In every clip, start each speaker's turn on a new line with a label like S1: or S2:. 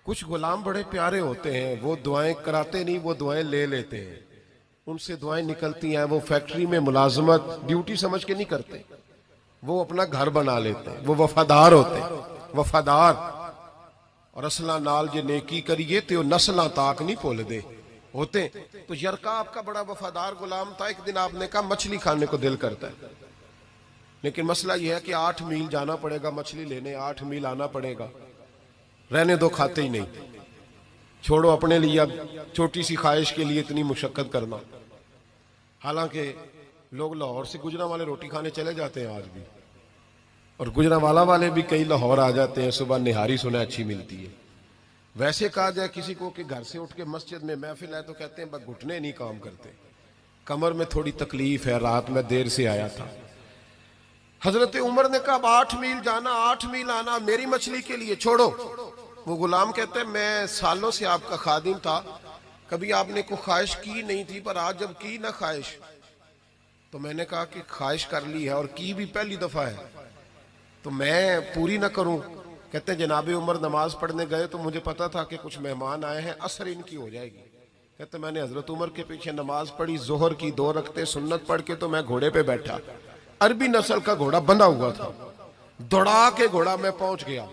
S1: कुछ गुलाम बड़े प्यारे होते हैं, वो दुआएं कराते नहीं, वो दुआएं ले लेते हैं। उनसे दुआएं निकलती हैं, वो फैक्ट्री में मुलाजमत ड्यूटी समझ के नहीं करते, वो अपना घर बना लेते हैं। वो वफादार होते हैं, वफादार। और असला नाल जे नेकी करिए तो नस्लां ताक नहीं भुल दे होते। तो यरका आपका बड़ा वफादार गुलाम था। एक दिन आपने कहा मछली खाने को दिल करता है, लेकिन मसला यह है कि 8 मील जाना पड़ेगा मछली लेने, 8 मील आना पड़ेगा। रहने दो, खाते ही नहीं, छोड़ो अपने लिए अब छोटी सी ख्वाहिश के लिए इतनी मुशक्कत करना। हालांकि लोग लाहौर से गुजरांवाला रोटी खाने चले जाते हैं आज भी, और गुजरांवाला वाले भी कई लाहौर आ जाते हैं। सुबह निहारी सुना अच्छी मिलती है। वैसे कहा जाए किसी को कि घर से उठ के मस्जिद में महफिल है तो कहते हैं बस घुटने नहीं काम करते, कमर में थोड़ी तकलीफ है, रात में देर से आया था। हजरत उमर ने कहा 8 मील जाना 8 मील आना मेरी मछली के लिए, छोड़ो। वो गुलाम कहते हैं मैं सालों से आपका खादिम था, कभी आपने कोई ख्वाहिश की नहीं थी, पर आज जब की ना ख्वाहिश तो मैंने कहा कि ख्वाहिश कर ली है, और की भी पहली दफा है, तो मैं पूरी ना करूं। कहते हैं जनाबे उमर नमाज पढ़ने गए तो मुझे पता था कि कुछ मेहमान आए हैं, असर इनकी हो जाएगी। कहते मैंने हजरत उमर के पीछे नमाज पढ़ी, जोहर की 2 रकते सुन्नत पढ़ के तो मैं घोड़े पे बैठा। अरबी नस्ल का घोड़ा बंधा हुआ था, दौड़ा के घोड़ा मैं पहुंच गया।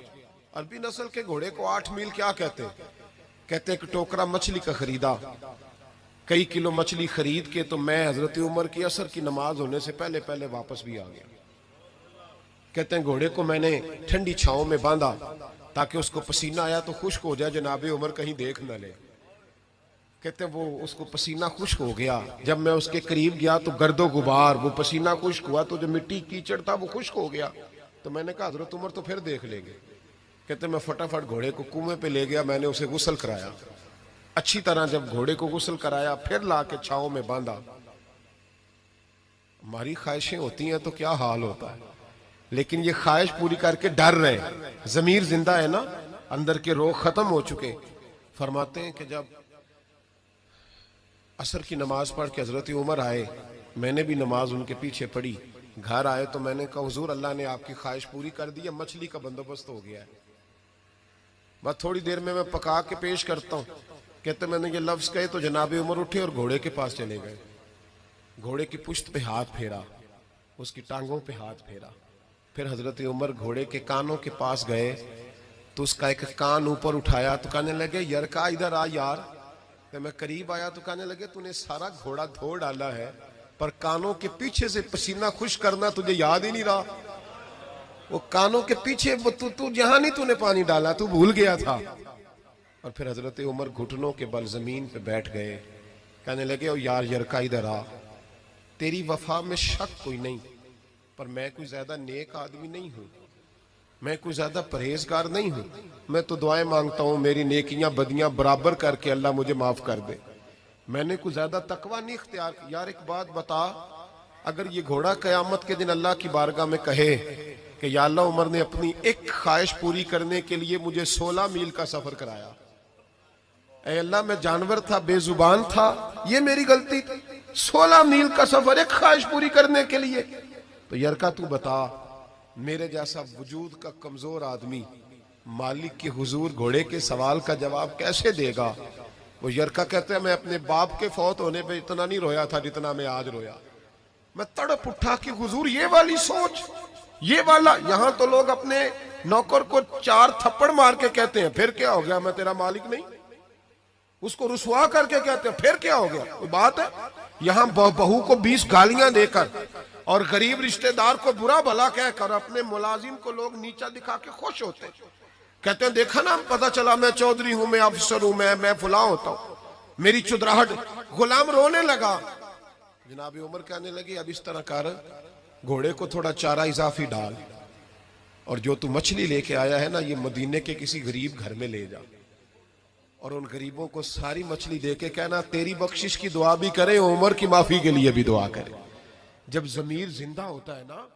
S1: अरबी नस्ल के घोड़े को 8 मील क्या कहते? कहते एक टोकरा मछली का खरीदा, कई किलो मछली खरीद के तो मैं हजरत उमर की असर की नमाज होने से पहले पहले वापस भी आ गया। कहते हैं घोड़े को मैंने ठंडी छांव में बांधा ताकि उसको पसीना आया तो खुश्क हो जाए, जनाबे उमर कहीं देख न ले। कहते हैं वो उसको पसीना खुश्क हो गया, जब मैं उसके करीब गया तो गर्दो गुबार, वो पसीना खुश्क हुआ तो जो मिट्टी कीचड़ था वो खुश्क हो गया। तो मैंने कहा हजरत उमर तो फिर देख लेंगे। कहते मैं फटाफट घोड़े को कुएं पे ले गया, मैंने उसे गुस्ल कराया अच्छी तरह। जब घोड़े को गुस्ल कराया फिर ला के छांव में बांधा। हमारी ख्वाहिशें होती हैं तो क्या हाल होता है, लेकिन ये ख्वाहिश पूरी करके डर रहे, जमीर जिंदा है ना, अंदर के रोग खत्म हो चुके। फरमाते हैं कि जब असर की नमाज पढ़ के हजरत उमर आए, मैंने भी नमाज उनके पीछे पढ़ी, घर आए तो मैंने कहा हुजूर अल्लाह ने आपकी ख्वाहिश पूरी कर दी है, मछली का बंदोबस्त हो गया है, बस थोड़ी देर में मैं पका के पेश करता हूँ। कहते मैंने ये लफ्ज कहे तो जनाबे उमर उठे और घोड़े के पास चले गए। घोड़े की पुश्त पे हाथ फेरा, उसकी टांगों पे हाथ फेरा, फिर हजरत उमर घोड़े के कानों के पास गए तो उसका एक कान ऊपर उठाया तो कहने लगे यरका इधर आ यार। तो मैं करीब आया तो कहने लगे तूने सारा घोड़ा धो डाला है, पर कानों के पीछे से पसीना खुश करना तुझे याद ही नहीं रहा। वो कानों के पीछे तू जहां नहीं तूने पानी डाला, तू भूल गया था। और फिर हजरत उमर घुटनों के बल जमीन पे बैठ गए, कहने लगे ओ यार यरका इधर आ, तेरी वफा में शक कोई नहीं, पर मैं कोई ज्यादा नेक आदमी नहीं हूं, मैं कोई ज्यादा परहेजगार नहीं हूं, मैं तो दुआएं मांगता हूं मेरी नेकियां बदियां बराबर करके अल्लाह मुझे माफ कर दे, मैंने कोई ज्यादा तकवा नहीं इख्तियार। यार एक बात बता, अगर ये घोड़ा कयामत के दिन अल्लाह की बारगाह में कहे कि या अल्लाह उमर ने अपनी एक ख्वाहिश पूरी करने के लिए मुझे 16 मील का सफर कराया, ऐ अल्लाह मैं जानवर था, बेजुबान था, ये मेरी गलती थी, 16 मील का सफर एक ख्वाहिश पूरी करने के लिए। तो यरका तू बता, मेरे जैसा वजूद का कमजोर आदमी मालिक के हुजूर घोड़े के सवाल का जवाब कैसे देगा? वो यरका कहते हैं मैं अपने बाप के फौत होने पे इतना नहीं रोया था जितना मैं आज रोया। मैं तड़प उठा कि हुजूर ये वाली सोच, ये वाला। यहां तो लोग अपने नौकर को 4 थप्पड़ मार के कहते हैं फिर क्या हो गया, मैं तेरा मालिक नहीं, उसको रुसवा करके कहते हैं फिर क्या हो गया, कोई बात है? यहां बहू को 20 गालियां देकर और गरीब रिश्तेदार को बुरा भला कहकर अपने मुलाजिम को लोग नीचा दिखा के खुश होते हैं, कहते हैं देखा ना पता चला मैं चौधरी हूं, मैं अफसर हूं, मैं फुला होता हूं, मेरी चुदराहट। गुलाम रोने लगा। जनाब उमर कहने लगी अब इस तरह कर, घोड़े को थोड़ा चारा इजाफी डाल, और जो तू मछली लेके आया है ना ये मदीने के किसी गरीब घर में ले जा, और उन गरीबों को सारी मछली दे के कहना तेरी बख्शिश की दुआ भी करे, उमर की माफी के लिए भी दुआ करे। जब जमीर जिंदा होता है ना